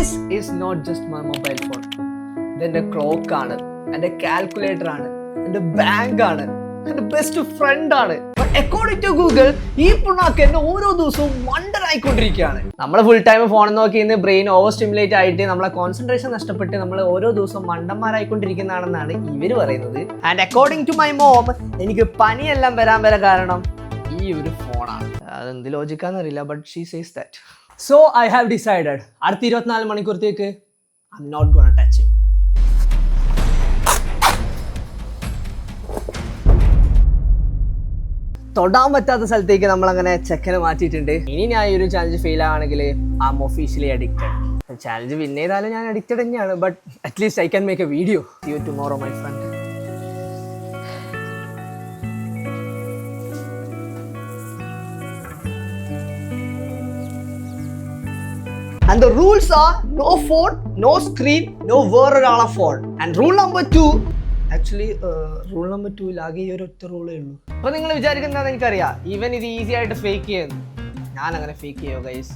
This is not just my mobile phone. ഇതെന്റെ clock ആണ്, എന്റെ കാൽക്കുലേറ്റർ ആണ്, എന്റെ ബാങ്ക് ആണ്, എന്റെ ബെസ്റ്റ് ഫ്രണ്ട് ആണ്. അക്കോർഡിംഗ് ടു ഗൂഗിൾ ഈ പുണ്ണാക്ക് എന്നെ ഓരോ ദിവസവും വണ്ടറായിക്കൊണ്ടിരിക്കുകയാണ്. നമ്മൾ ഫുൾ ടൈം ഫോൺ നോക്കി ഇന്ന് ബ്രെയിൻ ഓവർ സ്റ്റിമുലേറ്റ് ആയിട്ട് നമ്മളെ കോൺസെൻട്രേഷൻ നഷ്ടപ്പെട്ട് നമ്മൾ ഓരോ ദിവസവും മണ്ടന്മാരായിക്കൊണ്ടിരിക്കുന്നതാണെന്നാണ് ഇവർ പറയുന്നത്. And according to my mom എനിക്ക് പനിയെല്ലാം വരാൻ കാരണം ഈ ഒരു ഫോണാണ്. അതെന്ത് ലോജിക്കാന്നറിയില്ല, but she says that. So I have decided അടുത്ത 24 മണിക്കൂറത്തേക്ക് I'm not gonna touch you. തൊടാൻ പറ്റാത്ത സ്ഥലത്തേക്ക് നമ്മളങ്ങനെ ചെക്കനെ മാറ്റിയിട്ടുണ്ട്. ഇനി ഞാൻ ഈ ഒരു ചാലഞ്ച് ഫെയിൽ ആണെങ്കിൽ I am officially addicted. Challenge win ചെയ്താലും ഞാൻ അഡിക്റ്റഡ് തന്നെയാണ്, but at least I can make a video. See you tomorrow my friend. And the rules are no phone, no screen, no വേറൊരാളെ phone. And rule number 2, actually rule number 2 ആകെ ഈ ഒരു ഒറ്റ റൂളേ ഉള്ളൂ. അപ്പൊ നിങ്ങൾ വിചാരിക്കുന്നതെന്ന് എനിക്കറിയാം, ഈവൻ ഇത് ഈസി ആയിട്ട് ഫേക്ക് ചെയ്യുന്നു. ഞാൻ അങ്ങനെ ഫേക്ക് ചെയ്യോ ഗൈസ്?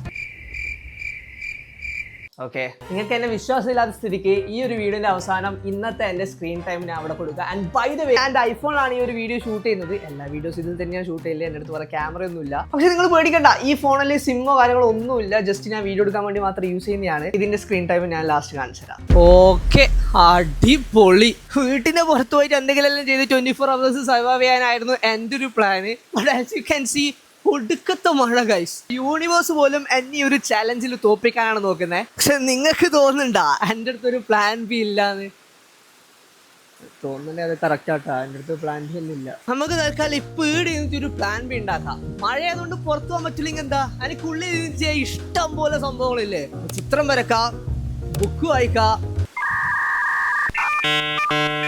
ഓക്കെ, നിങ്ങൾക്ക് എന്നെ വിശ്വാസമില്ലാത്ത സ്ഥിതിക്ക് ഈ ഒരു വീഡിയോന്റെ അവസാനം ഇന്നത്തെ എന്റെ സ്ക്രീൻ ടൈം ഞാൻ അവിടെ കൊടുക്കുക. ആൻഡ് ബൈ ദ വേ, എന്റെ ഐഫോണിലാണ് ഈ ഒരു വീഡിയോ ഷൂട്ട് ചെയ്യുന്നത്. എല്ലാ വീഡിയോസ് ഇതിൽ തന്നെയാണ് ഷൂട്ട് ചെയ്യില്ല, എൻ്റെ അടുത്ത് വേറെ ക്യാമറ ഒന്നുമില്ല. പക്ഷെ നിങ്ങൾ പേടിക്കണ്ട, ഈ ഫോണിൽ സിമ്മോ കാര്യങ്ങളോ ഒന്നുമില്ല. ജസ്റ്റ് ഞാൻ വീഡിയോ എടുക്കാൻ വേണ്ടി മാത്രം യൂസ് ചെയ്യുന്നതാണ്. ഇതിന്റെ സ്ക്രീൻ ടൈം ഞാൻ ലാസ്റ്റ് കാണിച്ചു തരാം. ഓക്കെ, അടിപൊളി. വീട്ടിന്റെ പുറത്ത് പോയിട്ട് എന്തെങ്കിലും ചെയ്ത് 24 hours സർവൈവ് ചെയ്യാനായിരുന്നു എൻ്റെ ഒരു plan. But as you can see, ഒടുക്കത്തെ മഴ ഗൈസ്. യൂണിവേഴ്സ് പോലും എന്നെ ഒരു ചാലഞ്ചിൽ തോപ്പിക്കാനാണ് നോക്കുന്നത്. പക്ഷെ നിങ്ങൾക്ക് തോന്നുന്നുണ്ടാ എൻ്റെ അടുത്തൊരു പ്ലാൻ ബി ഇല്ലാന്ന്? തോന്നുന്നില്ല, അത് കറക്റ്റ് ആട്ടാ. എൻ്റെ അടുത്ത് പ്ലാൻ ബി ഒന്നും ഇല്ല. നമുക്ക് തൽക്കാലം ഇപ്പൊ ഇവിടെ ഒരു പ്ലാൻ ബി ഉണ്ടാക്കാം. മഴയായതുകൊണ്ട് പുറത്തു പോകാൻ പറ്റില്ലെങ്കിൽ എന്താ, എനിക്കുള്ളിൽ ചെയ്യാൻ ഇഷ്ടം പോലെ സംഭവങ്ങളില്ലേ. ചിത്രം വരക്കാം, ബുക്ക് വായിക്കാം,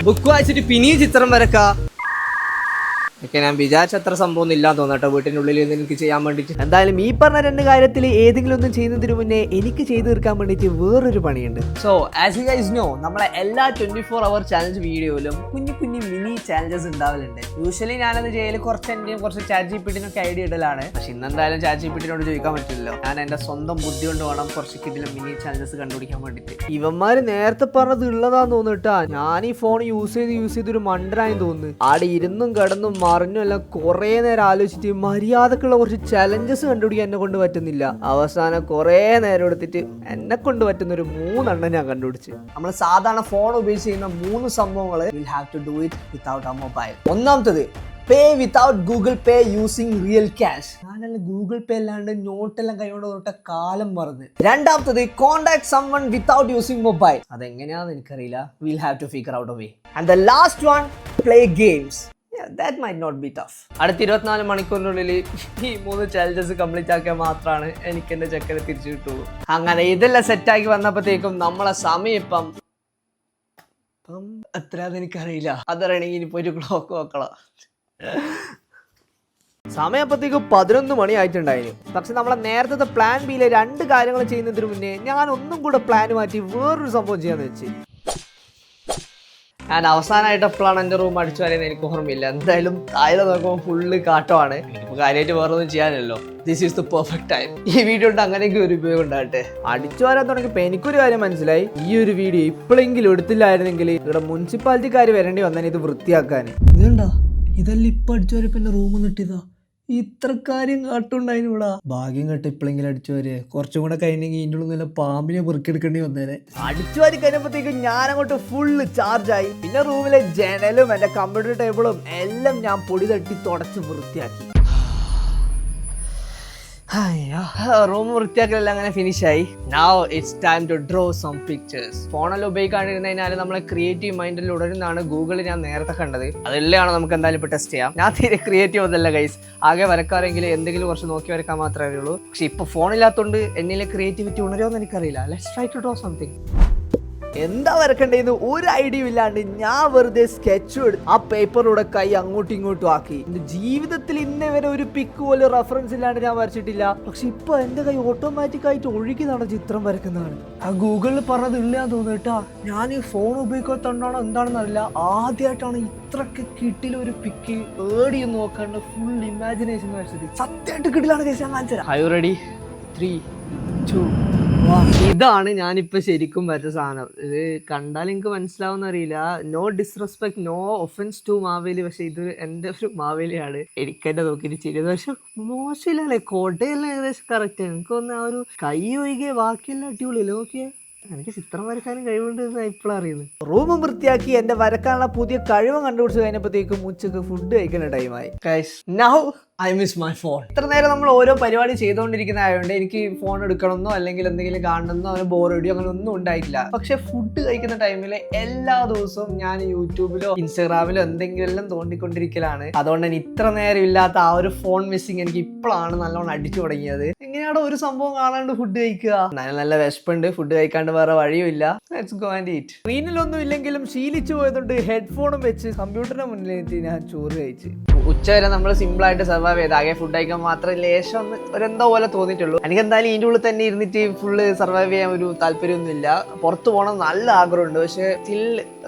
ബുക്ക് വായിച്ചിട്ട് പിന്നെയും ചിത്രം വരക്കാം. ഒക്കെ ഞാൻ വിചാരിച്ച അത്ര സംഭവം ഒന്നും ഇല്ലാന്ന് തോന്നട്ടോ വീട്ടിൻ്റെ ഉള്ളിൽ നിന്ന് എനിക്ക് ചെയ്യാൻ വേണ്ടിയിട്ട്. എന്തായാലും ഈ പറഞ്ഞ 2 കാര്യത്തിൽ ഏതെങ്കിലും ഒന്നും ചെയ്യുന്നതിന് മുന്നേ എനിക്ക് ചെയ്തു തീർക്കാൻ വേണ്ടിയിട്ട് വേറൊരു പണിയുണ്ട്. So as you guys know, നമ്മളെ എല്ലാ 24 hour ചാലഞ്ച് വീഡിയോയിലും കുഞ്ഞു കുഞ്ഞു മിനി ചാലഞ്ചസ് ഉണ്ടാവലുണ്ട്. യൂഷ്വലി ഞാനത് ചെയ്യൽ കുറച്ച് എൻ്റെയും കുറച്ച് ചാറ്റ് ജിപിടിനൊക്കെ ഐഡിയ ഇടലാണ്. പക്ഷെ ഇന്നെന്തായാലും ചാറ്റ് ജിപിടിനോട് ചോദിക്കാൻ പറ്റില്ലല്ലോ. ഞാൻ എൻ്റെ സ്വന്തം ബുദ്ധി കൊണ്ട് വേണം കുറച്ച് ഇതിലും മിനി ചാലഞ്ചസ് കണ്ടുപിടിക്കാൻ വേണ്ടിയിട്ട്. ഇവന്മാര് നേരത്തെ പറഞ്ഞത് ഉള്ളതാന്ന് തോന്നിട്ടാ. ഞാൻ ഈ ഫോൺ യൂസ് ചെയ്തൊരു മണ്ടനായി തോന്നുന്നു. ആടെ ഇരുന്നും കിടന്നും മറിഞ്ഞും എല്ലാം കുറെ നേരം ആലോചിച്ചിട്ട് മര്യാദക്കുള്ള കുറച്ച് ചലഞ്ചസ് കണ്ടുപിടിക്കാൻ എന്നെ കൊണ്ട് പറ്റുന്നില്ല. അവസാനം കുറെ നേരം എടുത്തിട്ട് എന്നെ കൊണ്ട് പറ്റുന്ന ഒരു 3 എണ്ണം ഞാൻ കണ്ടുപിടിച്ച്. നമ്മൾ സാധാരണ ഫോൺ ഉപയോഗിച്ച് ചെയ്യുന്ന 3 സംഭവങ്ങൾ will have to do it without a mobile. ഒന്നാമത്തത്, pay without Google pay using real cash. ഞാനല്ല ഗൂഗിൾ പേ അല്ലാണ്ട് നോട്ടെല്ലാം കൈകൊണ്ട് തൊട്ട കാലം മറന്ന്. രണ്ടാമത്തത്, contact someone without using mobile. അതെങ്ങനെയാണെന്ന് എനിക്കറിയില്ല. Will have to figure out a way. And the last one, play games. That might not be tough. അടുത്ത 24 മണിക്കൂറിനുള്ളിൽ ഈ 3 ചാലഞ്ചസ് കംപ്ലീറ്റ് ആക്കിയാൽ മാത്രമാണ് എനിക്ക് എൻ്റെ ചെക്കനെ തിരിച്ചു കിട്ടുള്ളൂ. അങ്ങനെ ഇതെല്ലാം സെറ്റാക്കി വന്നപ്പോഴത്തേക്കും നമ്മളെ സമയം ഇപ്പം എത്രയാന്ന് എനിക്കറിയില്ല. അതറിയണമെങ്കിൽ ഇനിയിപ്പോൾ ഒരു ക്ലോക്ക് നോക്കണം. സമയം അപ്പോഴത്തേക്കും 11 മണി ആയിട്ടുണ്ടായിരുന്നു. പക്ഷെ നമ്മളെ നേരത്തെ പ്ലാൻ ബിയിലെ 2 കാര്യങ്ങൾ ചെയ്യുന്നതിന് മുന്നേ ഞാൻ ഒന്നും കൂടെ പ്ലാൻ മാറ്റി വേറൊരു സംഭവം ചെയ്യാന്ന് വെച്ച്. ഞാൻ അവസാനമായിട്ട് എപ്പോഴാണ് എൻ്റെ റൂം അടിച്ചു വരെയെന്ന് എനിക്ക് ഓർമ്മയില്ല. എന്തായാലും താഴെ നോക്കുമ്പോൾ ഫുള്ള് കാട്ടമാണ്. കാര്യമായിട്ട് വേറെ ഒന്നും ചെയ്യാനല്ലോ. This is the perfect time. ഈ വീഡിയോ കൊണ്ട് അങ്ങനെയൊക്കെ ഒരു ഉപയോഗം ഉണ്ടാകട്ടെ. അടിച്ചു വരാൻ തുടങ്ങിയപ്പോൾ എനിക്കൊരു കാര്യം മനസ്സിലായി. ഈ ഒരു വീഡിയോ ഇപ്പോഴെങ്കിലും എടുത്തില്ലായിരുന്നെങ്കിൽ ഇവിടെ മുനിസിപ്പാലിറ്റിക്കാർ വരേണ്ടി വന്നേനെ ഇത് വൃത്തിയാക്കാൻ. ഇതുണ്ടോ, ഇതെല്ലാം ഇപ്പം അടിച്ചു വരപ്പോൾ എൻ്റെ റൂം കിട്ടിയതാ. ഇത്ര കാര്യം കാട്ടുണ്ടായിരുന്നു ഇവിടെ. ഭാഗ്യം കേട്ട് ഇപ്പോഴെങ്കിലും അടിച്ചു വരെ. കുറച്ചും കൂടെ കഴിഞ്ഞെങ്കിൽ ഇതിൻ്റെ ഉള്ളിൽ നല്ല പാമ്പിനെ പെറുക്കിയെടുക്കേണ്ടി വന്നേനെ. അടിച്ചു വാരി കഴിഞ്ഞപ്പോഴത്തേക്കും ഞാൻ അങ്ങോട്ട് ഫുള്ള് ചാർജായി. പിന്നെ റൂമിലെ ജനലും എൻ്റെ കമ്പ്യൂട്ടർ ടേബിളും എല്ലാം ഞാൻ പൊടി തട്ടി തുടച്ച് വൃത്തിയാക്കി. റൂം വൃത്തിയാക്കലെല്ലാം അങ്ങനെ ഫിനിഷായി. Now it's time to draw some pictures. ഫോണെല്ലാം ഉപയോഗിക്കാണ്ടിരുന്നതിനാൽ നമ്മളെ ക്രിയേറ്റീവ് മൈൻഡിൽ ഉടരുന്നതാണ് ഗൂഗിൾ ഞാൻ നേരത്തെ കണ്ടത്. അതെല്ലാം നമുക്ക് എന്തായാലും ഇപ്പോൾ ടെസ്റ്റ് ചെയ്യാം. ഞാൻ തീരെ ക്രിയേറ്റീവ് ഒന്നല്ല ഗൈസ്. ആകെ വരക്കാരെങ്കിൽ എന്തെങ്കിലും കുറച്ച് നോക്കി വരക്കാൻ മാത്രമേ അറിയുള്ളൂ. പക്ഷെ ഇപ്പോൾ ഫോണില്ലാത്തതുകൊണ്ട് എന്നിലെ ക്രിയേറ്റിവിറ്റി ഉണരുമോയെന്ന് എനിക്കറിയില്ല. Let's try to draw something. എന്താ വരക്കണ്ടേന്ന് ഒരു ഐഡിയ ഇല്ലാണ്ട് ഞാൻ വെറുതെ സ്കെച്ച് എടുത്ത് ആ പേപ്പറിലൂടെ കൈ അങ്ങോട്ടും ഇങ്ങോട്ടും ആക്കി. എന്റെ ജീവിതത്തിൽ ഇന്നേ വരെ ഒരു പിക്ക് പോലും റെഫറൻസ് ഇല്ലാണ്ട് ഞാൻ വരച്ചിട്ടില്ല. പക്ഷെ ഇപ്പൊ എന്റെ കൈ ഓട്ടോമാറ്റിക് ആയിട്ട് ഒഴുകി നടന്ന ചിത്രം വരക്കുന്നതാണ്. ആ ഗൂഗിളിൽ പറഞ്ഞത് ഇല്ലാന്ന് തോന്നുട്ടാ. ഞാൻ ഈ ഫോൺ ഉപയോഗിക്കാത്തോണ്ടാണോ എന്താണെന്ന് അറിയില്ല, ആദ്യമായിട്ടാണ് ഇത്രക്ക് കിട്ടിലൊരു പിക്ക് ഏടിയും നോക്കാണ്ട് ഫുൾ ഇമാജിനേഷൻ വരച്ചത്. സത്യമായിട്ട് കിട്ടിലാണ് കേസ്. ഞാൻ കാണിച്ചു തരാം. Are you ready? 3, 2, ഇതാണ് ഞാനിപ്പോ ശരിക്കും വരച്ച സാധനം. ഇത് കണ്ടാൽ എനിക്ക് മനസ്സിലാവുന്ന അറിയില്ല. No disrespect, no offence to Maveli, പക്ഷെ ഇത് എന്റെ ഒരു മാവേലിയാണ്. എനിക്കെന്നെ നോക്കിയിട്ട് ചിരിയത്. പക്ഷെ മോശമില്ലല്ലേ, കോട്ടയെല്ലാം ഏകദേശം കറക്റ്റ്. എനിക്ക് തോന്നുന്നു ആ ഒരു കൈ ഒഴികെ ബാക്കിയെല്ലാം അടിപൊളിയല്ലേ. ഓക്കെ, എനിക്ക് ചിത്രം വരക്കാനും കഴിവുണ്ട് ഇപ്പോഴും അറിയുന്നത്. റൂം വൃത്തിയാക്കി എന്റെ വരക്കാനുള്ള പുതിയ കഴിവ് കണ്ടുപിടിച്ച് കഴിഞ്ഞപ്പോഴത്തേക്കും ഉച്ചക്ക് ഫുഡ് കഴിക്കുന്ന ടൈമായി. Now I miss my phone. ഇത്ര നേരം നമ്മൾ ഓരോ പരിപാടി ചെയ്തുകൊണ്ടിരിക്കുന്നതായതുകൊണ്ട് എനിക്ക് ഫോൺ എടുക്കണമെന്നോ അല്ലെങ്കിൽ എന്തെങ്കിലും കാണണമെന്നോ അങ്ങനെ ബോറടിയോ അങ്ങനെ ഒന്നും ഉണ്ടായിട്ടില്ല. പക്ഷെ ഫുഡ് കഴിക്കുന്ന ടൈമിൽ എല്ലാ ദിവസവും ഞാൻ യൂട്യൂബിലോ ഇൻസ്റ്റാഗ്രാമിലോ എന്തെങ്കിലും എല്ലാം തോണ്ടിക്കൊണ്ടിരിക്കലാണ്. അതുകൊണ്ട് തന്നെ ഇത്ര നേരം ഇല്ലാത്ത ആ ഒരു ഫോൺ മിസ്സിങ് എനിക്ക് ഇപ്പോഴാണ് നല്ലോണം അടിച്ചു തുടങ്ങിയത്. എങ്ങനെയാണ് ഒരു സംഭവം കാണാണ്ട് ഫുഡ് കഴിക്കുക? നല്ല വിശപ്പുണ്ട്, ഫുഡ് കഴിക്കാണ്ട് വേറെ വഴിയുമില്ല. Let's go and eat. സ്ക്രീനിലൊന്നും ഇല്ലെങ്കിലും ശീലിച്ചു പോയതുകൊണ്ട് ഹെഡ്ഫോണും വെച്ച് കമ്പ്യൂട്ടറിന് മുന്നിൽ ഞാൻ ചോറ് കഴിച്ച്. ഉച്ചവരെ നമ്മൾ സിമ്പിൾ ആയിട്ട് സർവൈവ് ചെയ്ത് ആകെ ഫുഡ് കഴിക്കാൻ മാത്രം ലേശം ഒരെന്തോ പോലെ തോന്നിയിട്ടുള്ളൂ. എനിക്ക് എന്തായാലും ഇതിൻ്റെ ഉള്ളിൽ തന്നെ ഇരുന്നിട്ട് ഫുള്ള് സർവൈവ് ചെയ്യാൻ ഒരു താല്പര്യമൊന്നുമില്ല. പുറത്ത് പോകണം നല്ല ആഗ്രഹമുണ്ട്, പക്ഷെ സ്റ്റിൽ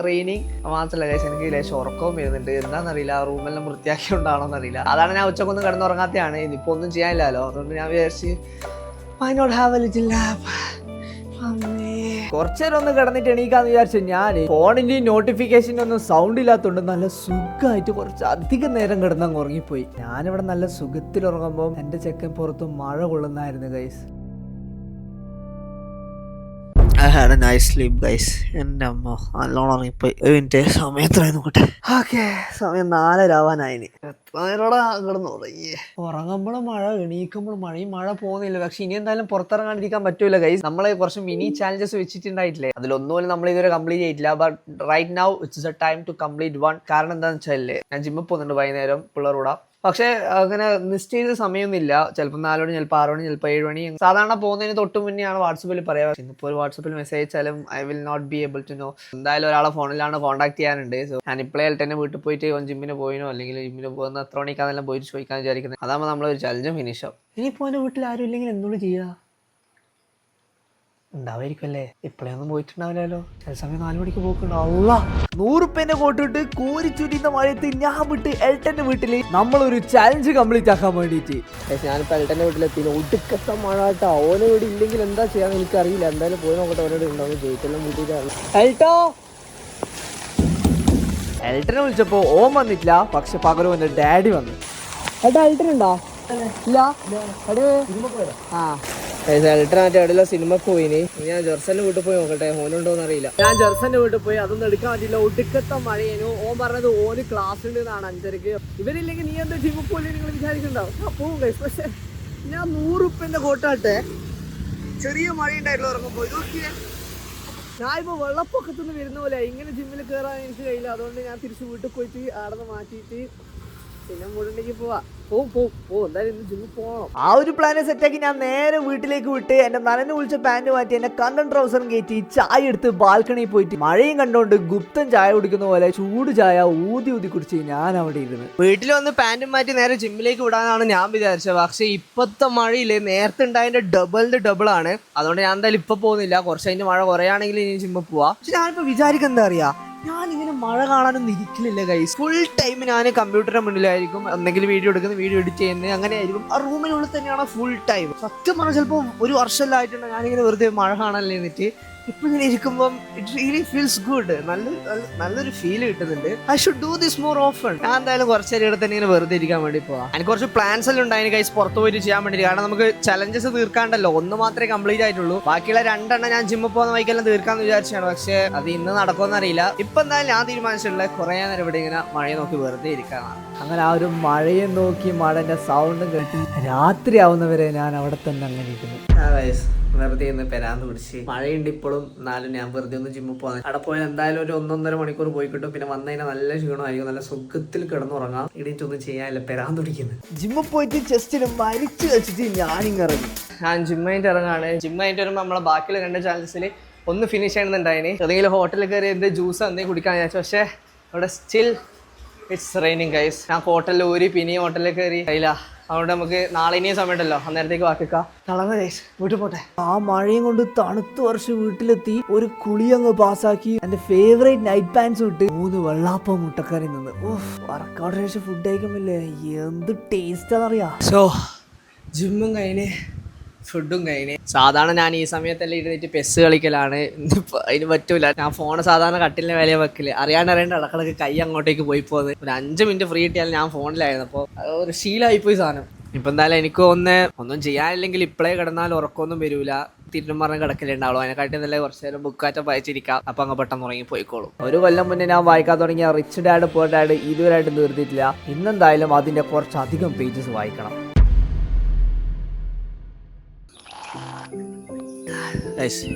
റെയിനിങ് മാത്രമല്ല ഗൈസ്, എനിക്ക് ലേശം ഉറക്കവും വരുന്നുണ്ട്. എന്താണെന്നറിയില്ല, റൂമെല്ലാം വൃത്തിയാക്കിയോണ്ടാണോന്ന് അറിയില്ല. അതാണ് ഞാൻ ഉച്ചക്കൊന്നും കിടന്നുറങ്ങാത്തതാണ്. ഇതിപ്പോൾ ഒന്നും ചെയ്യാനില്ലല്ലോ, അതുകൊണ്ട് ഞാൻ വിചാരിച്ച് why not have a little nap? കുറച്ചേരം ഒന്ന് കിടന്നിട്ട് എണീക്കാന്ന് വിചാരിച്ചു. ഞാൻ ഫോണിന്റെ നോട്ടിഫിക്കേഷൻ ഒന്നും സൗണ്ട് ഇല്ലാത്തതുകൊണ്ട് നല്ല സുഖമായിട്ട് കുറച്ച് അധികം നേരം കിടന്നങ്ങ് ഉറങ്ങിപ്പോയി. ഞാനിവിടെ നല്ല സുഖത്തിൽ ഉറങ്ങുമ്പോൾ എന്റെ ചെക്കൻ പുറത്ത് മഴ കൊള്ളുന്നായിരുന്നു guys. I had a nice sleep guys. എൻ്റെ അമ്മ നല്ലോണം ഉറങ്ങിപ്പോയി. ഒരു മിനിറ്റ്, സമയം എത്രയായി നോക്കട്ടെ. ഓക്കെ, സമയം 4:30 ആവാനായിന്. എത്ര നേരോടെ കിടന്നു ഉറങ്ങിയേ. ഉറങ്ങുമ്പോഴും മഴ, എണീക്കുമ്പോഴും മഴ. മഴ പോകുന്നില്ല. പക്ഷെ ഇനി എന്തായാലും പുറത്തിറങ്ങാണ്ടിരിക്കാൻ പറ്റൂല ഗൈസ്. നമ്മള് കുറച്ച് മിനി ചാലഞ്ചസ് വെച്ചിട്ടുണ്ടായിട്ടില്ലേ, അതിലൊന്നും പോലും നമ്മൾ ഇതുവരെ കംപ്ലീറ്റ് ചെയ്തിട്ടില്ല. But right now it's a time to complete one. കാരണം എന്താണെന്ന് വെച്ചാൽ ഞാൻ ജിമ്മിൽ പോകുന്നുണ്ട് വൈകുന്നേരം പിള്ളേരോടാ. പക്ഷെ അങ്ങനെ നിശ്ചയിച്ച സമയമൊന്നുമില്ല. ചിലപ്പോൾ 4 മണി, ചിലപ്പോൾ 6 മണി, ചിലപ്പോൾ 7 മണി. സാധാരണ പോകുന്നതിന് തൊട്ട് മുന്നെയാണ് വാട്സപ്പിൽ പറയാം. ഇന്നിപ്പോൾ ഒരു വാട്സപ്പിൽ മെസ്സേജ് അയച്ചാലും I will not be able to know. എന്തായാലും ഒരാളെ ഫോണിലാണ് കോൺടാക്ട് ചെയ്യാനുണ്ട്. സോ ഞാനിപ്പോഴേ തന്നെ വീട്ടിൽ പോയിട്ട് ജിമ്മിന് പോയിനോ അല്ലെങ്കിൽ ജിമ്മിന് പോകുന്ന എത്ര മണിക്കാന്നെല്ലാം പോയിട്ട് ചോദിക്കാൻ വിചാരിക്കുന്നത്. അതാകുമ്പോൾ നമ്മളൊരു ചലഞ്ചും ഫിനിഷ് ആവും. ഇനിയിപ്പോൾ എൻ്റെ വീട്ടിൽ ആരും ഇല്ലെങ്കിൽ എന്തുകൊണ്ട് ചെയ്യുക? ഉണ്ടാവായിരിക്കുമല്ലേ, ഇപ്പോഴൊന്നും പോയിട്ടുണ്ടാവില്ലല്ലോ. ചില സമയം 4 മണിക്ക് പോക്കുണ്ടാവും. 100 റുപ്യന്റെ കോട്ടിട്ട് കോരിച്ചുരിയുന്ന മഴയത്ത് ഞാൻ വിട്ട് എൽട്ടന്റെ വീട്ടിൽ നമ്മളൊരു ചാലഞ്ച് കംപ്ലീറ്റ് ആക്കാൻ വേണ്ടിയിട്ട്. ഞാനിപ്പോൾ എൽട്ടന്റെ വീട്ടിലെത്തി. ഒടുക്കത്തെ മഴ കേട്ടോ. ഓനെ ഇവിടെ ഇല്ലെങ്കിൽ എന്താ ചെയ്യാന്ന് എനിക്കറിയില്ല. എന്തായാലും പോയി നോക്കട്ടെ, അവനോട് ഉണ്ടാവും. ജയിച്ചെല്ലാം കൂട്ടിയിട്ടാണ്. എൽട്ടനെ വിളിച്ചപ്പോ ഓൻ വന്നിട്ടില്ല, പക്ഷെ പകരം എന്റെ ഡാഡി വന്നു. ഏട്ടാ എൽട്ടൻ ഉണ്ടോ? ഇല്ല. എൽട്ടനായിട്ട് എവിടെയുള്ള സിനിമക്ക് പോയിന്. ഞാൻ ജെർസന്റെ വീട്ടിൽ പോയി നോക്കട്ടെ, ഓനുണ്ടോന്ന് അറിയില്ല. ഞാൻ ജെർസന്റെ വീട്ടിൽ പോയി, അതൊന്നും എടുക്കാൻ പറ്റില്ല. ഒടുക്കത്തെ മഴയേനു. ഓൻ പറഞ്ഞത് ഓന് ക്ലാസ് ഉണ്ട് എന്നാണ് 5:30. ഇവരില്ലെങ്കിൽ നീ എന്താ ജിമ്മിൽ പോലെ നിങ്ങൾ വിചാരിക്കുന്നുണ്ടാവും. ഞാൻ പോവും ഗൈസ്. പക്ഷെ ഞാൻ 100 റുപ്യന്റെ കോട്ടാട്ടെ. ചെറിയ മഴ ഉണ്ടായിരുന്നു ഇറങ്ങുമ്പോൾ. ഇതൊക്കെ ഞാൻ ഇപ്പോൾ വെള്ളപ്പൊക്കത്തുനിന്ന് വരുന്ന പോലെ ഇങ്ങനെ ജിമ്മിൽ കയറാൻ എനിക്ക് കഴിയില്ല. അതുകൊണ്ട് ഞാൻ തിരിച്ച് വീട്ടിൽ പോയിട്ട് ആടെ മാറ്റിയിട്ട് പിന്നെ മൂടുണ്ടെങ്കിൽ പോവാം. എന്തായാലും ഇന്ന് ജിമ്മിൽ പോകണം. ആ ഒരു പ്ലാനെ സെറ്റാക്കി ഞാൻ നേരെ വീട്ടിലേക്ക് വിട്ട് എന്റെ നനഞ്ഞു കുളിച്ച പാന്റ് മാറ്റി എന്റെ കണ്ടൻ ട്രൗസറും കയറ്റി ചായ എടുത്ത് ബാൽക്കണിയിൽ പോയിട്ട് മഴയും കണ്ടോണ്ട് ഗുപ്തൻ ചായ കുടിക്കുന്ന പോലെ ചൂട് ചായ ഊതി കുടിച്ച് ഞാൻ അവിടെ ഇരുന്ന്. വീട്ടിൽ വന്ന് പാന്റും മാറ്റി നേരെ ജിമ്മിലേക്ക് വിടാനാണ് ഞാൻ വിചാരിച്ചത്. പക്ഷെ ഇപ്പത്തെ മഴയില്ലേ, നേരത്തെ ഉണ്ടായതിന്റെ ഡബിൾ ആണ്. അതുകൊണ്ട് ഞാൻ എന്തായാലും ഇപ്പൊ പോകുന്നില്ല. കുറച്ച് അതിന്റെ മഴ കുറയാണെങ്കിൽ ഇനി ജിമ്മിൽ പോവാ. പക്ഷെ ഞാനിപ്പോ വിചാരിക്കുന്നത് എന്താ അറിയാ, ഞാനിങ്ങനെ മഴ കാണാനൊന്നും ഇരിക്കലില്ല ഗൈസ്. ഫുൾ ടൈം ഞാൻ കമ്പ്യൂട്ടറിന്റെ മുന്നിലായിരിക്കും. എന്തെങ്കിലും വീഡിയോ എടുക്കുന്നത്, വീഡിയോ എഡിറ്റ് ചെയ്യുന്നത്, അങ്ങനെ ആയിരിക്കും. ആ റൂമിനുള്ളിൽ തന്നെയാണ് ഫുൾ ടൈം. സത്യം പറഞ്ഞാൽ ചിലപ്പോൾ ഒരു വർഷമെല്ലാം ആയിട്ടുണ്ട് ഞാനിങ്ങനെ വെറുതെ മഴ കാണാനല്ലേ എന്നിട്ട്. ഇപ്പൊ ഇങ്ങനെ ഇരിക്കുമ്പോൾ ഇറ്റ് റിയലി ഫീൽസ് ഗുഡ്. നല്ലൊരു ഫീൽ കിട്ടുന്നുണ്ട്. I should do this more often. ഞാൻ എന്തായാലും കുറച്ച് നേരം ഇവിടെ തന്നെ ഇങ്ങനെ വെറുതെ ഇരിക്കാൻ വേണ്ടി പോവാം. എനിക്ക് കുറച്ച് പ്ലാൻസ് എല്ലാം ഉണ്ടായിരുന്നു ഗൈസ് പുറത്ത് പോയിട്ട് ചെയ്യാൻ വേണ്ടി. കാരണം നമുക്ക് ചലഞ്ചസ് തീർക്കാണ്ടല്ലോ, 1 മാത്രമേ കംപ്ലീറ്റ് ആയിട്ടുള്ളൂ. ബാക്കിയുള്ള 2 എണ്ണം ഞാൻ ജിമ്മിൽ പോകുന്ന വൈക്കെല്ലാം തീർക്കാന്ന് വിചാരിച്ചാണ്. പക്ഷെ അത് ഇന്ന് നടക്കുമെന്ന് അറിയില്ല. ഇപ്പൊ എന്തായാലും ഞാൻ തീരുമാനിച്ചിട്ടുള്ള കുറേ നേരം ഇവിടെ ഇങ്ങനെ മഴയെ നോക്കി വെറുതെ ഇരിക്കാനാണ്. അങ്ങനെ ആ ഒരു മഴയെ നോക്കി മഴന്റെ സൗണ്ടും കേട്ട് രാത്രിയാവുന്നവരെ ഞാൻ അവിടെ തന്നെ അങ്ങനെ ഇരിക്കുന്നു. വെറുതെ ഒന്ന് പെരാന്ന് പിടിച്ച്. മഴയുണ്ട് ഇപ്പോഴും, എന്നാലും ഞാൻ വെറുതെ ഒന്ന് ജിമ്മിൽ പോകുന്നത്. അവിടെ പോയാൽ എന്തായാലും ഒരു 1-1.5 മണിക്കൂർ പോയി കിട്ടും. പിന്നെ വന്നു കഴിഞ്ഞാൽ നല്ല ക്ഷീണമായിരിക്കും, നല്ല സുഖത്തിൽ കിടന്നുറങ്ങാം. ഇടീറ്റൊന്നും ചെയ്യാനില്ല, പെരാന്ന് പിടിക്കുന്നത്. ജിമ്മിൽ പോയിട്ട് ജസ്റ്റ് മരിച്ചു വെച്ചിട്ട് ഞാനിങ്ങ് ഇറങ്ങി. ഞാൻ ജിമ്മായിട്ട് ഇറങ്ങാണ്. ജിമ്മായിട്ട് വരുമ്പോൾ നമ്മളെ ബാക്കിയുള്ള 2 ചാനൽസിൽ ഒന്ന് ഫിനിഷ് ചെയ്യണമെന്നുണ്ടായിന്. ഏതെങ്കിലും ഹോട്ടലിൽ കയറി എന്തെങ്കിലും ജ്യൂസ് എന്തെങ്കിലും കുടിക്കാൻ വിചാരിച്ചു. പക്ഷേ അവിടെ സ്റ്റിൽ ഇറ്റ്സ് റെയിനിങ് ഗൈസ്. ഞാൻ ഹോട്ടലിൽ ഊരി പിന്നെയും ഹോട്ടലിൽ കയറി കഴിയില്ല. അതുകൊണ്ട് നമുക്ക് നാളെ ഇനിയും സമയമുണ്ടല്ലോ, അന്നേരത്തേക്ക് വാക്കിക്കാം. തളർന്ന ഗൈസ്, വീട്ടിൽ പോട്ടെ. ആ മഴയും കൊണ്ട് തണുത്ത് വർഷം വീട്ടിലെത്തി ഒരു കുളിയങ്ങ് പാസ്സാക്കി എന്റെ ഫേവറേറ്റ് നൈറ്റ് പാൻസ് ഇട്ട് 3 വെള്ളാപ്പം മുട്ടക്കറി നിന്ന് വർക്കൗട്ട് ഫുഡ് കഴിക്കുമ്പോല്ലേ എന്ത് ടേസ്റ്റാന്നറിയാ. സോ ജിമ്മും കഴിഞ്ഞ് ഫുഡും കഴിഞ്ഞ് സാധാരണ ഞാൻ ഈ സമയത്തെല്ലാം ഇരുന്നിട്ട് പെസ് കളിക്കലാണ്. അതിന് പറ്റൂല. ഞാൻ ഫോൺ സാധാരണ കട്ടിലിന് വില വെക്കല് അറിയാണ്ട് ഇടക്കിടക്ക് കൈ അങ്ങോട്ടേക്ക് പോയി പോകുന്നത്. ഒരു 5 മിനിറ്റ് ഫ്രീ കിട്ടിയാൽ ഞാൻ ഫോണിലായിരുന്നു. അപ്പോൾ ഒരു ശീലമായിപ്പോയി സാധനം. ഇപ്പം എന്തായാലും എനിക്ക് ഒന്നും ചെയ്യാനില്ലെങ്കിൽ ഇപ്പോഴേ കിടന്നാൽ ഉറക്കമൊന്നും വരില്ല. തിരിഞ്ഞും പറഞ്ഞ് കിടക്കലുണ്ടാവുള്ളൂ. അതിനെക്കാട്ടി നല്ല കുറച്ച് നേരം ബുക്കാറ്റം വായിച്ചിരിക്കാം. അപ്പം അങ്ങ് പെട്ടെന്ന് ഉറങ്ങി പോയിക്കോളും. ഒരു കൊല്ലം മുന്നേ ഞാൻ വായിക്കാൻ തുടങ്ങിയ റിച്ച് ഡാഡ് പുവർ ഡാഡ് ഇതുവരെയായിട്ട് തീർത്തിട്ടില്ല. ഇന്നെന്തായാലും അതിൻ്റെ കുറച്ചധികം പേജസ് വായിക്കണം.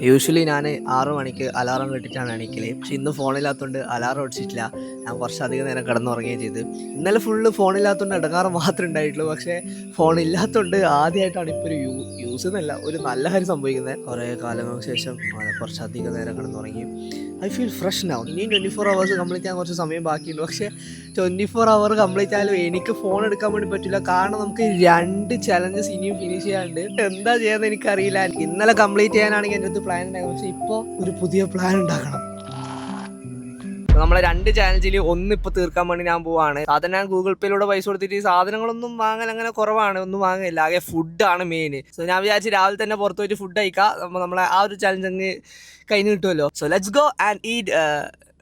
യൂഷ്വലി ഞാൻ 6 മണിക്ക് അലാറം കെട്ടിട്ടാണ് എണീക്കല്. പക്ഷെ ഇന്ന് ഫോണില്ലാത്തതുകൊണ്ട് അലാറം അടിച്ചിട്ടില്ല. ഞാൻ കുറച്ചധികം നേരം കിടന്നുറങ്ങുകയും ചെയ്ത്. ഇന്നലെ ഫുള്ള് ഫോണില്ലാത്തതുകൊണ്ട് ഇടങ്ങാറ് മാത്രമേ ഉണ്ടായിട്ടുള്ളൂ. പക്ഷേ ഫോണില്ലാത്തതുകൊണ്ട് ആദ്യമായിട്ടാണ് ഇപ്പോൾ ഒരു യൂസ് എന്നല്ല ഒരു നല്ല കാര്യം സംഭവിക്കുന്നത്. കുറേ കാലങ്ങൾക്ക് ശേഷം കുറച്ചധികം നേരം കിടന്നുറങ്ങി. I feel fresh now. ഇനിയും 24 hours കംപ്ലീറ്റ് ചെയ്യാൻ കുറച്ച് സമയം ബാക്കിയുണ്ട്. പക്ഷേ 24 hour കംപ്ലീറ്റ് ആയാലും എനിക്ക് ഫോൺ എടുക്കാൻ വേണ്ടി പറ്റില്ല. കാരണം നമുക്ക് 2 challenges ഇനിയും ഫിനിഷ് ചെയ്യാണ്ട്. എന്താ ചെയ്യാന്ന് എനിക്കറിയില്ല. ഇന്നലെ കംപ്ലീറ്റ് ചെയ്യാനാണെങ്കിൽ എൻ്റെ അടുത്ത് പ്ലാൻ ഉണ്ടാകും. പക്ഷെ ഇപ്പോൾ ഒരു പുതിയ പ്ലാൻ ഉണ്ടാക്കണം. നമ്മളെ 2 ചാലഞ്ചിൽ ഒന്ന് ഇപ്പോൾ തീർക്കാൻ വേണ്ടി ഞാൻ പോവാണ്. സാധാരണ ഞാൻ ഗൂഗിൾ പേയിലൂടെ പൈസ കൊടുത്തിട്ട് സാധനങ്ങളൊന്നും വാങ്ങൽ അങ്ങനെ കുറവാണ്. ഒന്നും വാങ്ങില്ല. ആകെ ഫുഡാണ് മെയിൻ. സോ ഞാൻ വിചാരിച്ച് രാവിലെ തന്നെ പുറത്ത് പോയിട്ട് ഫുഡ് കഴിക്കാം. നമ്മളെ ആ ഒരു ചാലഞ്ച് അങ്ങ് കഴിഞ്ഞ് കിട്ടുമല്ലോ. So let's go and eat.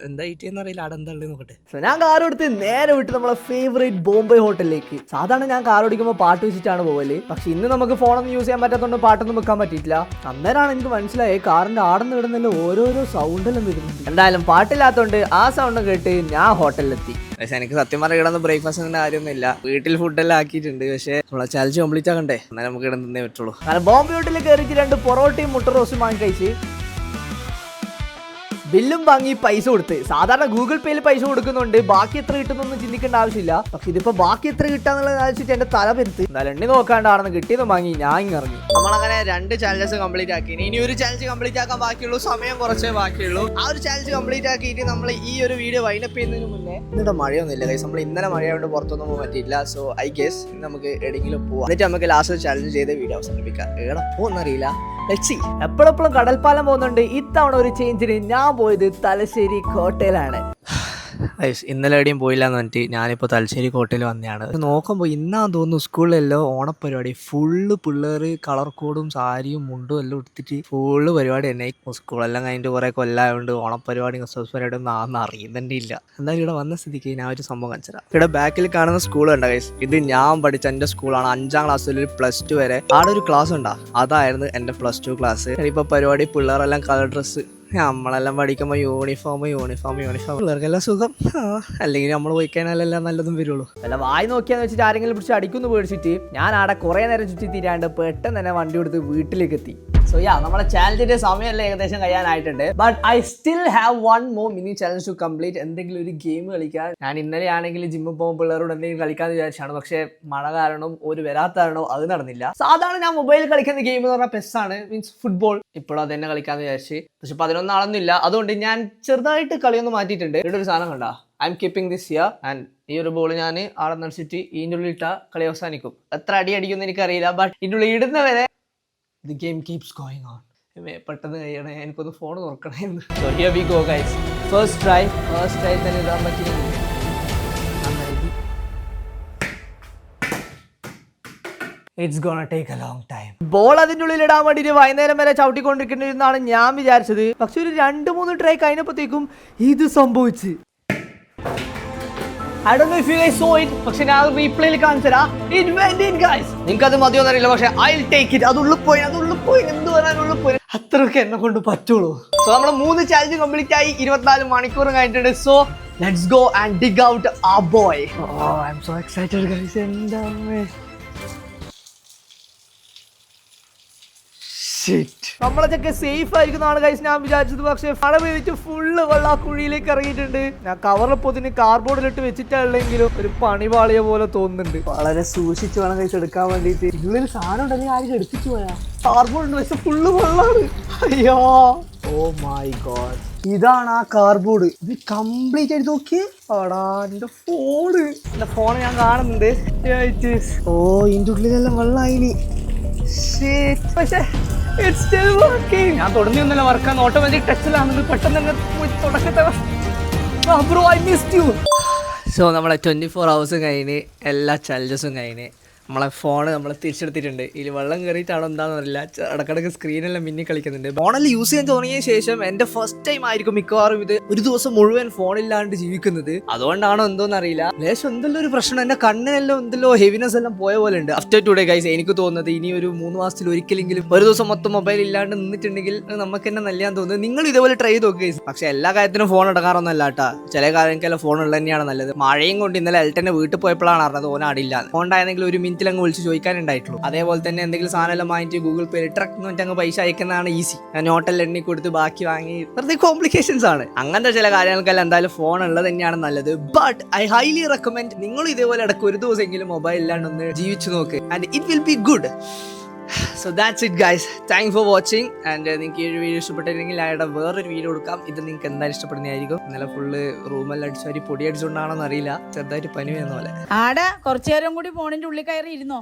എന്താ ഈറ്റിയെന്ന് അറിയില്ല. അവിടെ എന്താ ഉള്ളത് നോക്കട്ടെ. സോ ഞാൻ കാർ എടുത്ത് നേരെ വിട്ട് നമ്മളെ ഫേവറേറ്റ് ബോംബെ ഹോട്ടലിലേക്ക്. സാധാരണ ഞാൻ കാർ ഓടിക്കുമ്പോൾ പാട്ട് വെച്ചിട്ടാണ് പോകല്. പക്ഷെ ഇന്ന് നമുക്ക് ഫോണൊന്നും യൂസ് ചെയ്യാൻ പറ്റാത്തതുകൊണ്ട് പാട്ടൊന്നും വെക്കാൻ പറ്റിയിട്ടില്ല. അന്നേരമാണ് എനിക്ക് മനസ്സിലായി കാറിന്റെ ആടന്ന് കിടന്നല്ലോ ഓരോരോ സൗണ്ടെല്ലാം വരുന്നുണ്ട്. എന്തായാലും പാട്ടില്ലാത്തതുകൊണ്ട് ആ സൗണ്ട് കേട്ട് ഞാൻ ഹോട്ടലിലെത്തി. പക്ഷെ എനിക്ക് സത്യം പറഞ്ഞ കിടന്ന് ബ്രേക്ക്ഫാസ്റ്റിന്റെ കാര്യമൊന്നുമില്ല. വീട്ടിൽ ഫുഡെല്ലാം ആക്കിയിട്ടുണ്ട്. പക്ഷേ നമ്മളെ ചാലഞ്ച് കംപ്ലീറ്റ് ആക്കണ്ടേ. എന്നാൽ നമുക്ക് കിടന്നേ പറ്റുള്ളൂ. കാരണം ബോംബെ ഹോട്ടലിൽ കയറിയിട്ട് 2 പൊറോട്ടയും മുട്ട റോസ്റ്റും വാങ്ങി കഴിച്ച് ബില്ലും വാങ്ങി പൈസ കൊടുത്ത്. സാധാരണ ഗൂഗിൾ പേയിൽ പൈസ കൊടുക്കുന്നുണ്ട്. ബാക്കി എത്ര കിട്ടുന്നൊന്നും ചിന്തിക്കേണ്ട ആവശ്യമില്ല. പക്ഷെ ഇതിപ്പോ ബാക്കി എത്ര കിട്ടാന്നുള്ളത് വെച്ചിട്ട് എന്റെ തല പെരുത്ത്. എന്തായാലും എണ്ണി നോക്കാണ്ടാണെന്ന് കിട്ടിയത് വാങ്ങി ഞാൻ ഇറങ്ങി. നമ്മളങ്ങനെ 2 challenges കംപ്ലീറ്റ് ആക്കി. ഇനി ഒരു ചാലഞ്ച് കംപ്ലീറ്റ് ആക്കാൻ ബാക്കിയുള്ളൂ. സമയം കുറച്ചേ ബാക്കിയുള്ളൂ. ആ ഒരു ചാലഞ്ച് കംപ്ലീറ്റ് ആക്കിയിട്ട് നമ്മൾ ഈ ഒരു വീഡിയോ വൈൻഡപ്പ് ചെയ്യുന്നതിന് മുന്നേ ഇന്നിവിടെ മഴയൊന്നുമില്ല ഗൈസ്. നമ്മൾ ഇന്നലെ മഴയായതുകൊണ്ട് പുറത്തൊന്നും പോകാൻ പറ്റിയില്ല. സോ ഐ ഗെസ് നമുക്ക് എവിടെയെങ്കിലും പോവാം. എന്നിട്ട് നമുക്ക് ലാസ്റ്റ് ചാലഞ്ച് ചെയ്ത് വീഡിയോ അവസാനിപ്പിക്കാം. എവിടെ പോകുന്നറിയില്ല. എപ്പോഴെപ്പോഴും കടൽപ്പാലം പോകുന്നുണ്ട്. ഇത്തവണ ഒരു ചേഞ്ചിന് ഞാൻ പോയത് തലശ്ശേരി കോട്ടയിലാണ്. ഇന്നലെ എവിടെയും പോയില്ല എന്ന് പറഞ്ഞിട്ട് ഞാനിപ്പോൾ തലശ്ശേരി കോട്ടയിൽ വന്നതാണ്. നോക്കുമ്പോൾ ഇന്നാന്ന് തോന്നുന്നു സ്കൂളിലെല്ലോ ഓണപ്പരിപാടി. ഫുള്ള് പിള്ളേർ കളർ കോഡും സാരിയും മുണ്ടും എല്ലാം എടുത്തിട്ട് ഫുള്ള് പരിപാടി തന്നെ. സ്കൂളെല്ലാം കഴിഞ്ഞിട്ട് കുറേ കൊല്ലമായതുകൊണ്ട് ഓണപ്പരിപാടി ക്രിസ്മസ് പരിപാടി ഒന്നും ആണെന്ന് അറിയുന്നുണ്ട് ഇല്ല. എന്തായാലും ഇവിടെ വന്ന സ്ഥിതിക്ക് ഞാൻ ഒരു സംഭവം കാണിച്ചുതരാം. ഇവിടെ ബാക്കിൽ കാണുന്ന സ്കൂൾ ഉണ്ട് ഗൈസ്. ഇത് ഞാൻ പഠിച്ച എൻ്റെ സ്കൂളാണ്. 5ാം ക്ലാസ്സിൽ +2 വരെ ആടെ ഒരു ക്ലാസ് ഉണ്ടാ. അതായിരുന്നു എൻ്റെ +2 ക്ലാസ്. ഇപ്പോൾ പരിപാടി പിള്ളേരെല്ലാം കളർ ഡ്രസ്സ്. നമ്മളെല്ലാം പഠിക്കുമ്പോൾ യൂണിഫോം പിള്ളേർക്കെല്ലാം സുഖം. അല്ലെങ്കിൽ നമ്മൾ പോയി കഴിഞ്ഞാലെല്ലാം നല്ലതും വരുള്ളൂ. അല്ല വായി നോക്കിയാന്ന് വെച്ചിട്ട് ആരെങ്കിലും പിടിച്ച് അടിക്കുന്നു പേടിച്ചിട്ട് ഞാൻ അവിടെ കുറേ നേരം ചുറ്റി തീരാണ്ട് പെട്ടെന്ന് തന്നെ വണ്ടി എടുത്ത് വീട്ടിലേക്ക് എത്തി. സോ നമ്മളെ ചാലഞ്ചിന്റെ സമയമെല്ലാം ഏകദേശം കഴിയാനായിട്ടുണ്ട്. But I still have 1 more mini challenge to complete. എന്തെങ്കിലും ഒരു ഗെയിം കളിക്കാൻ. ഞാൻ ഇന്നലെ ആണെങ്കിൽ ജിമ്മിൽ പോകുമ്പോൾ പിള്ളേരോട് എന്തെങ്കിലും കളിക്കാന്ന് വിചാരിച്ചാണ്. പക്ഷേ മഴ കാരണം ഒരു വരാത്ത കാരണോ അത് നടന്നില്ല. സാധാരണ ഞാൻ മൊബൈലിൽ കളിക്കുന്ന ഗെയിം എന്ന് പറഞ്ഞാൽ PES ആണ്. Means football. ഇപ്പോഴും അത് തന്നെ കളിക്കാന്ന് വിചാരിച്ച്. പക്ഷെ 11 ആളൊന്നുമില്ല. അതുകൊണ്ട് ഞാൻ ചെറുതായിട്ട് കളിയൊന്ന് മാറ്റിയിട്ടുണ്ട്. ഇവിടെ ഒരു സാധനം കണ്ടാ. I M keeping this here and ഈ ഒരു ബോൾ ഞാൻ ആടെ നടിച്ചിട്ട് ഇതിൻ്റെ ഉള്ളിൽ ഇട്ടാൽ കളി അവസാനിക്കും. എത്ര അടി അടിക്കുമെന്ന് എനിക്കറിയില്ല. ബട്ട് ഇതിൻ്റെ ഉള്ളിൽ ഇടുന്നവരെ the game keeps going on. പെട്ടെന്ന് കഴിയണേ. എനിക്കൊന്ന് ഫോൺ തുറക്കണമായിരുന്നു. So here we go guys. First try തന്നെ ഇടാൻ പറ്റിയെങ്കിൽ it's gonna take a long time. Ball അതിൻ്റെ ഉള്ളിൽ ഇടാൻ വേണ്ടിയിട്ട് വൈകുന്നേരം വരെ ചവിട്ടിക്കൊണ്ടിരിക്കുന്നതാണ് ഞാൻ വിചാരിച്ചത്. പക്ഷെ ഒരു 2-3 ട്രൈ കഴിഞ്ഞപ്പോഴത്തേക്കും ഇത് സംഭവിച്ച്. I don't know if you guys saw it. പക്ഷെ ഞാൻ റീപ്ലേയിൽ കാണിച്ചതാ. It went in guys. നിങ്ങൾക്ക് അത് മതിയോന്ന് അറിയില്ല. പക്ഷെ I'll take it. അത് ഉള്ളിൽ പോയി എന്ത് പറയാൻ ഉള്ളിൽ പോയി. അത്രയൊക്കെ എന്നെ കൊണ്ട് പറ്റുള്ളൂ. സോ നമ്മുടെ 3 ചാലഞ്ച് കംപ്ലീറ്റ് ആയി. 24 മണിക്കൂർ കഴിഞ്ഞിട്ടുണ്ട്. So let's go and dig out our boy. Oh, I'm so excited guys. എന്താ നമ്മളൊക്കെ സേഫ് ആയിരിക്കുന്നതാണ് ഗൈസ് ഞാൻ വിചാരിച്ചത്. പക്ഷെ മഴ പെയ്തിട്ട് ഫുള്ള് വെള്ളം ആ കുഴിയിലേക്ക് ഇറങ്ങിയിട്ടുണ്ട്. ഞാൻ കവറിലൊപ്പത്തിന് കാർഡ്ബോർഡിലിട്ട് വെച്ചിട്ടുള്ളെങ്കിലും ഒരു പണിപാളിയ പോലെ തോന്നുന്നുണ്ട്. വളരെ സൂക്ഷിച്ച് വേണം ഗൈസ് എടുക്കാൻ വേണ്ടിയിട്ട്. ഇതിലൊരു സാധനം ഉണ്ടെങ്കിൽ ആരും എടുത്തിട്ട് പോയാ. കാർഡ്ബോർഡ് ഉണ്ട് പക്ഷെ ഫുള്ള് വെള്ളമാണ്. അയ്യോ ഓ മൈ ഗോഡ്. ഇതാണ് ആ കാർഡ്ബോർഡ്. ഇത് കംപ്ലീറ്റ് ആയിട്ട് നോക്കിയേ. ആടാ എന്റെ ഫോൺ ഞാൻ കാണുന്നുണ്ട്. ഓ ഇതിന്റെ ഉള്ളിലെല്ലാം വെള്ളമായിനി. പക്ഷേ it's still working. ഞാൻ തുടങ്ങിയൊന്നുമില്ല വർക്കാൻ. ഓട്ടോമാറ്റിക് ടച്ചിലാണെന്ന് പെട്ടെന്ന് തന്നെ തുടക്കത്തെ. Bro I missed you. So നമ്മളെ 24 hours കഴിഞ്ഞ് എല്ലാ ചാലഞ്ചസും കഴിഞ്ഞ് നമ്മളെ ഫോൺ നമ്മൾ തിരിച്ചെടുത്തിട്ടുണ്ട്. ഇതിൽ വെള്ളം കയറിയിട്ടാണോ എന്താണെന്ന് അറിയില്ല. ഇടക്കിടക്ക് സ്ക്രീനെല്ലാം മിന്നി കളിക്കുന്നുണ്ട്. ഫോണെല്ലാം യൂസ് ചെയ്യാൻ തുടങ്ങിയ ശേഷം എന്റെ ഫസ്റ്റ് ടൈം ആയിരിക്കും മിക്കവാറും ഇത് ഒരു ദിവസം മുഴുവൻ ഫോണില്ലാണ്ട് ജീവിക്കുന്നത്. അതുകൊണ്ടാണോ എന്തോന്ന് അറിയില്ല. ലേശം എന്തെല്ലോ ഒരു പ്രശ്നം, എന്റെ കണ്ണിനെല്ലാം എന്തെല്ലോ ഹെവിനെസ് എല്ലാം പോയ പോലെ ഉണ്ട്. ആഫ്റ്റർ ടുഡേ ഗൈസ് എനിക്ക് തോന്നുന്നത് ഇനി ഒരു 3 മാസത്തിൽ ഒരിക്കലെങ്കിലും ഒരു ദിവസം മൊത്തം മൊബൈൽ ഇല്ലാണ്ട് നിന്നിട്ടുണ്ടെങ്കിൽ നമുക്ക് തന്നെ നല്ലതാന്ന് തോന്നുന്നത്. നിങ്ങൾ ഇതേപോലെ ട്രൈ ചെയ്ത് നോക്കുക. പക്ഷെ എല്ലാ കാര്യത്തിനും ഫോൺ എടുക്കാറൊന്നും അല്ല കേട്ടാ. ചില കാര്യങ്ങൾക്കെല്ലാം ഫോൺ ഉള്ളത് തന്നെയാണ് നല്ലത്. മഴയും കൊണ്ട് ഇന്നലെ എൽട്ടന്റെ വീട്ടിൽ പോയപ്പോഴാണ് അറിഞ്ഞത് ഓൻ ആടില്ല. ഫോണ്ടായിരുന്നെങ്കിൽ ഒരു മിനിറ്റിൽ അങ്ങ് വിളിച്ച് ചോദിക്കാനുണ്ടായിട്ടുള്ളൂ. അതേപോലെ തന്നെ എന്തെങ്കിലും സാധനം എല്ലാം വാങ്ങിച്ച് ഗൂഗിൾ പേ ട്രക്ക് എന്ന് വെച്ചാൽ അങ്ങ് പൈസ അയക്കുന്നതാണ് ഈസി. ഞാൻ നോട്ടെല്ലാം എണ്ണി കൊടുത്ത് ബാക്കി വാങ്ങി വെറുതെ കോംപ്ലിക്കേഷൻസ് ആണ്. അങ്ങനത്തെ ചില കാര്യങ്ങൾക്കെല്ലാം എന്തായാലും ഫോൺ ഉള്ളത് തന്നെയാണ് നല്ലത്. ബട്ട് ഐ ഹൈലി റെക്കമെൻഡ് നിങ്ങൾ ഇതേപോലെ ഇടയ്ക്ക് ഒരു ദിവസമെങ്കിലും മൊബൈൽ ഇല്ലാണ്ട് ഒന്ന് ജീവിച്ചു നോക്ക്. And it will be good. So that's it guys. Thanks for watching. And നിങ്ങൾക്ക് ഈ ഒരു വീഡിയോ ഇഷ്ടപ്പെട്ടില്ലെങ്കിൽ അയാളുടെ വേറൊരു വീഡിയോ കൊടുക്കാം. ഇത് നിങ്ങൾക്ക് എന്തായാലും ഇഷ്ടപ്പെടുന്നതായിരിക്കും. ഇന്നലെ ഫുള്ള് റൂമെല്ലാം അടിച്ചു വരി പൊടി അടിച്ചുകൊണ്ടാണോന്ന് അറിയില്ല, ചെറുതായിട്ട് പനി വരുന്ന പോലെ. ആടെ കുറച്ചു നേരം കൂടി ഫോണിന്റെ ഉള്ളിൽ കയറി ഇരുന്നോ.